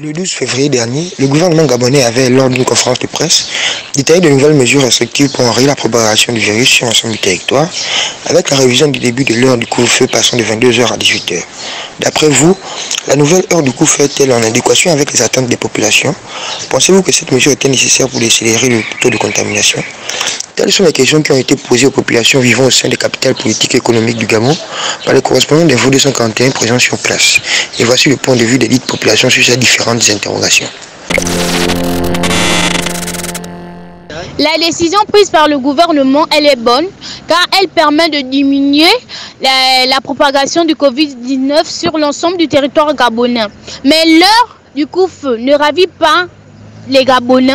Le 12 février dernier, le gouvernement gabonais avait, lors d'une conférence de presse, détaillé de nouvelles mesures restrictives pour enrayer la propagation du virus sur l'ensemble du territoire, avec la révision du début de l'heure du couvre-feu passant de 22h à 18h. D'après vous, la nouvelle heure du couvre-feu est-elle en adéquation avec les attentes des populations? Pensez-vous que cette mesure était nécessaire pour décélérer le taux de contamination? Telles sont les questions qui ont été posées aux populations vivant au sein des capitales politiques et économiques du Gabon par les correspondants d'Info 241 présents sur place. Et voici le point de vue des dites populations sur ces différentes interrogations. La décision prise par le gouvernement, elle est bonne car elle permet de diminuer la propagation du Covid-19 sur l'ensemble du territoire gabonais. Mais l'heure du couvre-feu ne ravit pas les Gabonais,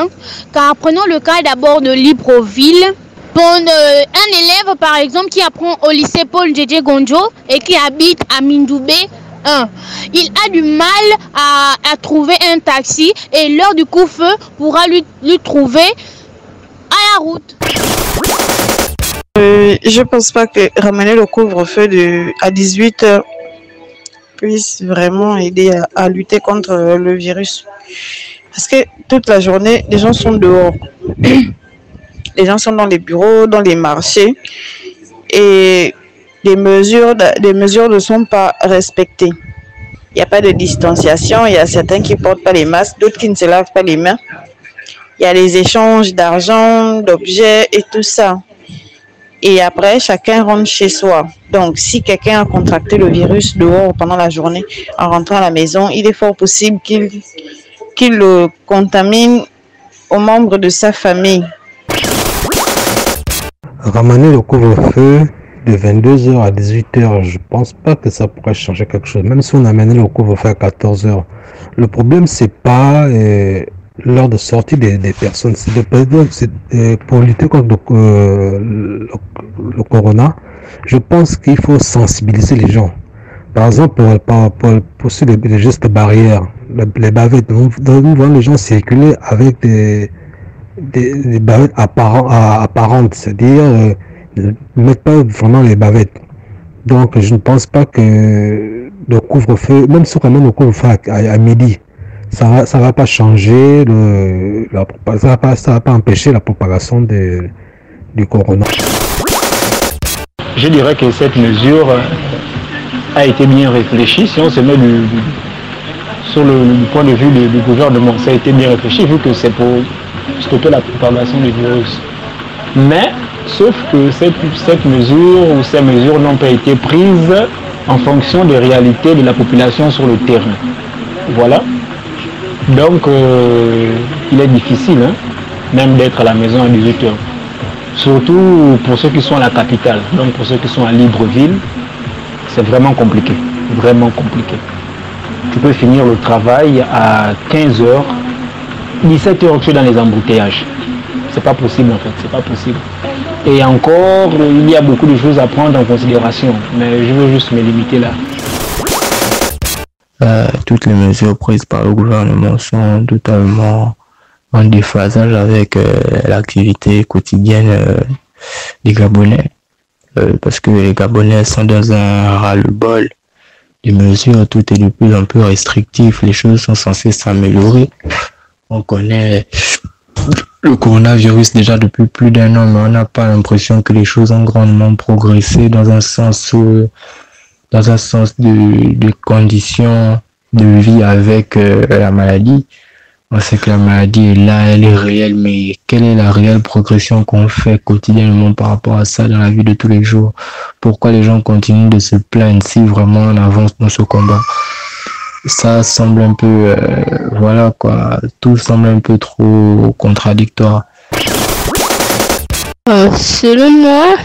car prenons le cas d'abord de Libreville. Un élève par exemple qui apprend au lycée Paul Djedje Gondjo et qui habite à Mindoubé 1, il a du mal à trouver un taxi et l'heure du couvre-feu pourra lui trouver à la route. Je pense pas que ramener le couvre-feu à 18h puisse vraiment aider à lutter contre le virus. Parce que toute la journée, les gens sont dehors. Les gens sont dans les bureaux, dans les marchés. Et les mesures ne sont pas respectées. Il n'y a pas de distanciation. Il y a certains qui ne portent pas les masques, d'autres qui ne se lavent pas les mains. Il y a les échanges d'argent, d'objets et tout ça. Et après, chacun rentre chez soi. Donc, si quelqu'un a contracté le virus dehors pendant la journée, en rentrant à la maison, il est fort possible qu'il le contamine aux membres de sa famille. Ramener le couvre-feu de 22h à 18h, je pense pas que ça pourrait changer quelque chose. Même si on amenait le couvre-feu à 14h. Le problème, c'est pas l'heure de sortie des personnes. C'est pour lutter contre le corona. Je pense qu'il faut sensibiliser les gens. Par exemple, pour les gestes barrières, les bavettes, nous voyons les gens circuler avec des bavettes apparentes, c'est-à-dire ne mettent pas vraiment les bavettes. Donc, je ne pense pas que le couvre-feu, même si on ramène le couvre-feu à midi, ça va pas changer, ça va pas empêcher la propagation du corona. Je dirais que cette mesure a été bien réfléchi. Si on se met sur le point de vue du gouvernement, ça a été bien réfléchi vu que c'est pour stopper la propagation du virus. Mais, sauf que cette mesure ou ces mesures n'ont pas été prises en fonction des réalités de la population sur le terrain. Voilà. Donc, il est difficile, même d'être à la maison à 18h. Surtout pour ceux qui sont à la capitale. Donc, pour ceux qui sont à Libreville, c'est vraiment compliqué, vraiment compliqué. Tu peux finir le travail à 15h, 17h tu es dans les embouteillages. C'est pas possible en fait, c'est pas possible. Et encore, il y a beaucoup de choses à prendre en considération, mais je veux juste me limiter là. Toutes les mesures prises par le gouvernement sont totalement en déphasage avec l'activité quotidienne des Gabonais. Parce que les Gabonais sont dans un ras-le-bol des mesures, tout est de plus en plus restrictif, les choses sont censées s'améliorer. On connaît le coronavirus déjà depuis plus d'1 an, mais on n'a pas l'impression que les choses ont grandement progressé dans un sens de conditions de vie avec la maladie. On sait que la maladie est là, elle est réelle, mais quelle est la réelle progression qu'on fait quotidiennement par rapport à ça dans la vie de tous les jours? Pourquoi les gens continuent de se plaindre si vraiment on avance dans ce combat? Ça semble un peu, voilà quoi, tout semble un peu trop contradictoire. Selon moi,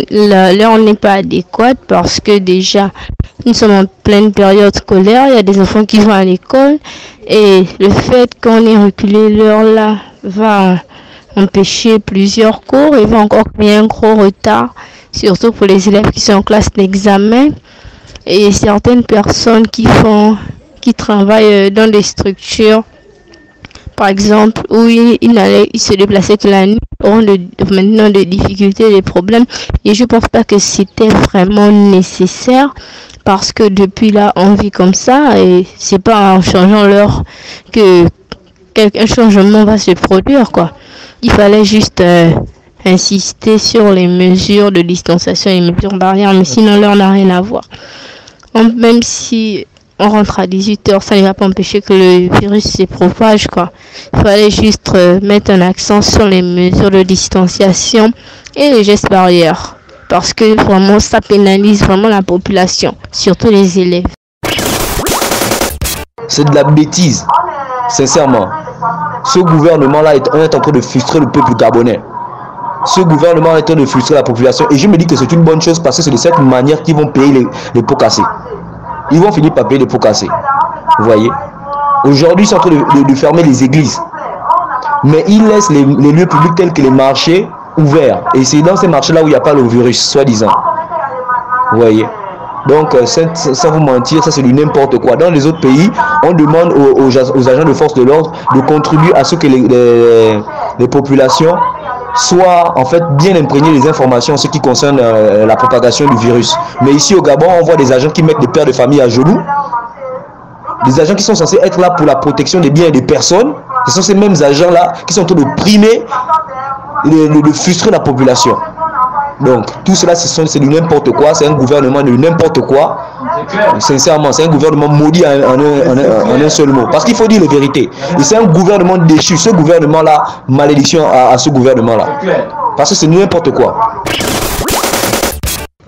l'heure n'est pas adéquate parce que déjà, nous sommes en pleine période scolaire, il y a des enfants qui vont à l'école et le fait qu'on ait reculé l'heure là va empêcher plusieurs cours et va encore créer un gros retard, surtout pour les élèves qui sont en classe d'examen et certaines personnes qui travaillent dans des structures, par exemple, où ils se déplaçaient que la nuit, auront maintenant des difficultés, des problèmes. Et je pense pas que c'était vraiment nécessaire Parce que depuis là, on vit comme ça et c'est pas en changeant l'heure que un changement va se produire, quoi. Il fallait juste insister sur les mesures de distanciation et les mesures barrières, mais sinon l'heure n'a rien à voir. Même si on rentre à 18h, ça ne va pas empêcher que le virus se propage, quoi. Il fallait juste mettre un accent sur les mesures de distanciation et les gestes barrières. Parce que vraiment, ça pénalise vraiment la population, surtout les élèves. C'est de la bêtise, sincèrement. Ce gouvernement-là est en train de frustrer le peuple gabonais. Ce gouvernement est en train de frustrer la population. Et je me dis que c'est une bonne chose parce que c'est de cette manière qu'ils vont payer les pots cassés. Ils vont finir par payer les pots cassés. Vous voyez? Aujourd'hui, ils sont en train de fermer les églises. Mais ils laissent les lieux publics tels que les marchés ouverts. Et c'est dans ces marchés-là où il n'y a pas le virus, soi-disant. Vous voyez? Donc, sans vous mentir, ça c'est du n'importe quoi. Dans les autres pays, on demande aux agents de force de l'ordre de contribuer à ce que les populations soient en fait bien imprégnées des informations en ce qui concerne la propagation du virus. Mais ici au Gabon, on voit des agents qui mettent des pères de famille à genoux. Des agents qui sont censés être là pour la protection des biens et des personnes. Ce sont ces mêmes agents-là qui sont en train de primer, de frustrer la population. Donc, tout cela, c'est du n'importe quoi. C'est un gouvernement de n'importe quoi. Sincèrement, c'est un gouvernement maudit en un seul mot. Parce qu'il faut dire la vérité. Et c'est un gouvernement déchu. Ce gouvernement-là, malédiction à ce gouvernement-là. Parce que c'est n'importe quoi.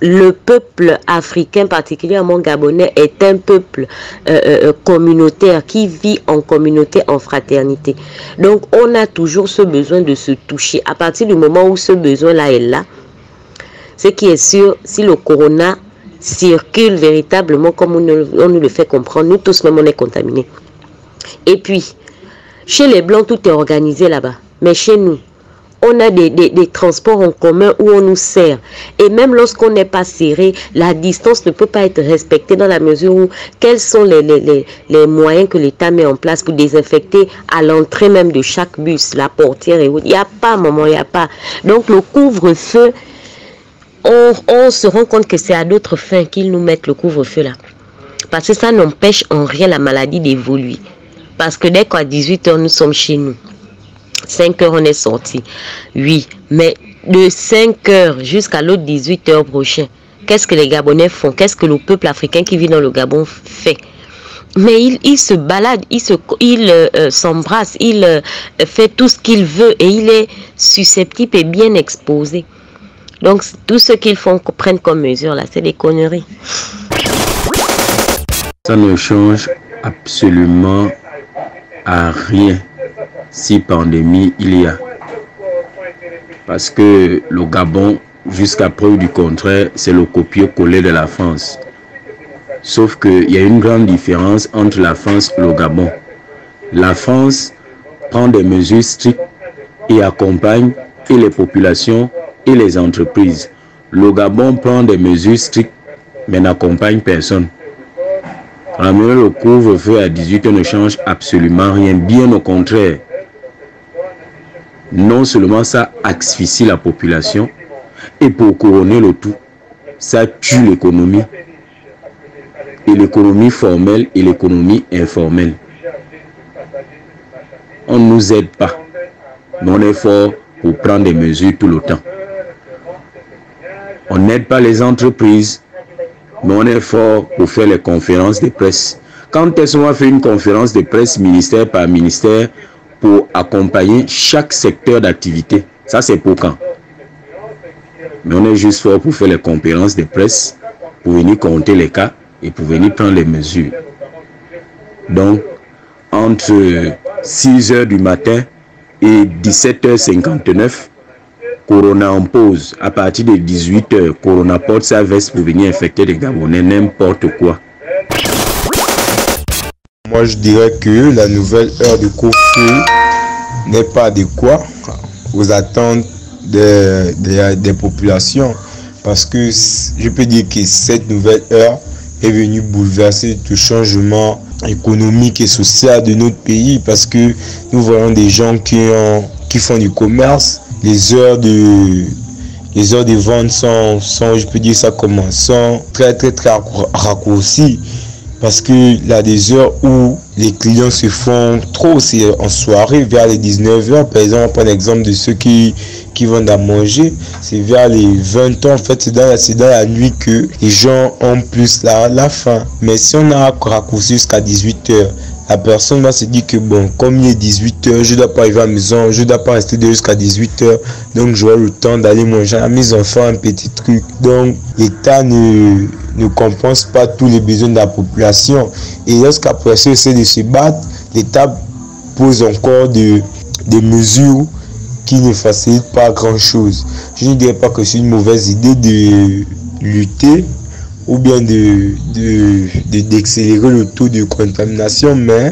Le peuple africain, particulièrement gabonais, est un peuple communautaire qui vit en communauté, en fraternité. Donc, on a toujours ce besoin de se toucher. À partir du moment où ce besoin-là est là, ce qui est sûr, si le corona circule véritablement comme on nous le fait comprendre, nous tous même on est contaminés. Et puis, chez les Blancs, tout est organisé là-bas. Mais chez nous, on a des transports en commun où on nous sert. Et même lorsqu'on n'est pas serré, la distance ne peut pas être respectée dans la mesure où quels sont les moyens que l'État met en place pour désinfecter à l'entrée même de chaque bus, la portière et autres. Il n'y a pas, maman, il n'y a pas. Donc le couvre-feu, on se rend compte que c'est à d'autres fins qu'ils nous mettent le couvre-feu là. Parce que ça n'empêche en rien la maladie d'évoluer. Parce que dès qu'à 18h, nous sommes chez nous. 5h, on est sorti. Oui, mais de 5h jusqu'à l'autre 18h prochain, qu'est-ce que les Gabonais font? Qu'est-ce que le peuple africain qui vit dans le Gabon fait? Mais il se balade, il s'embrasse, il fait tout ce qu'il veut et il est susceptible et bien exposé. Donc, tout ce qu'ils font, prennent comme mesure, là, c'est des conneries. Ça ne change absolument à rien si pandémie il y a. Parce que le Gabon, jusqu'à preuve du contraire, c'est le copier-coller de la France. Sauf qu'il y a une grande différence entre la France et le Gabon. La France prend des mesures strictes et accompagne et les populations et les entreprises. Le Gabon prend des mesures strictes mais n'accompagne personne. Ramener le couvre-feu à 18h ne change absolument rien, bien au contraire. Non seulement ça asphyxie la population, et pour couronner le tout, ça tue l'économie. Et l'économie formelle et l'économie informelle. On ne nous aide pas, mais on est fort pour prendre des mesures tout le temps. On n'aide pas les entreprises, mais on est fort pour faire les conférences de presse. Quand est-ce qu'on va faire une conférence de presse ministère par ministère pour accompagner chaque secteur d'activité? Ça, c'est pour quand? Mais on est juste fort pour faire les conférences de presse, pour venir compter les cas et pour venir prendre les mesures. Donc, entre 6h du matin et 17h59, Corona en pause. À partir de 18h, Corona porte sa veste pour venir infecter les Gabonais, n'importe quoi. Moi, je dirais que la nouvelle heure de couvre-feu n'est pas adéquate aux attentes des populations. Parce que je peux dire que cette nouvelle heure est venue bouleverser tout changement économique et social de notre pays. Parce que nous voyons des gens qui font du commerce. Les heures les heures de vente sont, je peux dire ça comment, sont très raccourcies. Parce qu'il y a des heures où les clients se font trop, c'est en soirée, vers les 19h. Par exemple, on prend l'exemple de ceux qui vendent à manger. C'est vers les 20h, en fait, c'est dans la nuit que les gens ont plus la faim. Mais si on a raccourci jusqu'à 18h, la personne va se dire que bon, comme il est 18h, je ne dois pas arriver à la maison, je ne dois pas rester jusqu'à 18h, donc j'aurai le temps d'aller manger à mes enfants un petit truc. Donc l'État ne compense pas tous les besoins de la population. Et lorsqu'après ça, essaie de se battre, l'État pose encore des mesures qui ne facilitent pas grand-chose. Je ne dirais pas que c'est une mauvaise idée de lutter ou bien d'accélérer le taux de contamination, mais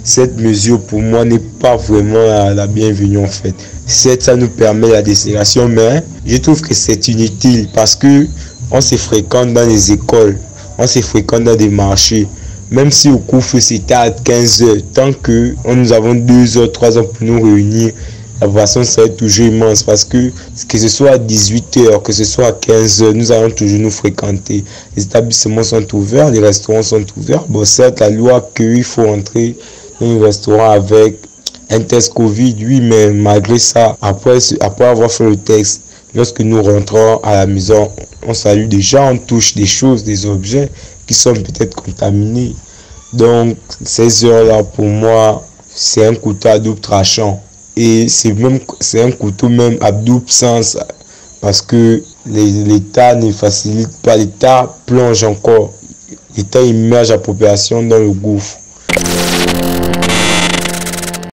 cette mesure pour moi n'est pas vraiment la bienvenue en fait. Certes, ça nous permet la décélération, mais je trouve que c'est inutile parce que on se fréquente dans les écoles, on se fréquente dans des marchés. Même si au couvre-feu c'était à 15h, tant que nous avons 2 heures, 3 heures pour nous réunir, la population serait toujours immense parce que ce soit à 18h, que ce soit à 15h, nous allons toujours nous fréquenter. Les établissements sont ouverts, les restaurants sont ouverts. Bon, certes, la loi qu'il faut entrer dans un restaurant avec un test Covid, oui, mais malgré ça, après avoir fait le test, lorsque nous rentrons à la maison, on salue des gens, on touche des choses, des objets qui sont peut-être contaminés. Donc, ces heures-là, pour moi, c'est un couteau à double tranchant. Et c'est un couteau même à double sens parce que l'État ne facilite pas, l'État plonge encore, l'État immerge la population dans le gouffre.